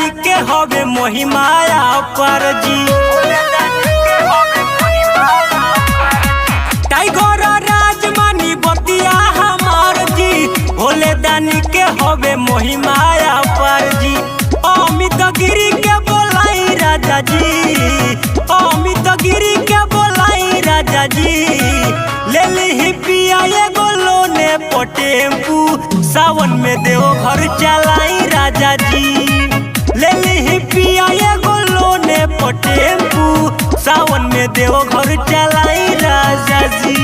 दानी के हवे महिमाया पर जी। टाइगर राजमानी बतिया हमार जी, भोले दानी के हवे महिमाया पर जी। अमित गिरी के बोलाई राजा जी, अमित गिरी के बोलाई राजा जी। ले ली पिया एगो लोने टेम्पू, सावन में देव घर चलाई राजा जी। ले ली पिया एगो लोने टेम्पू, सावन में देव घर चलाई राजा जी।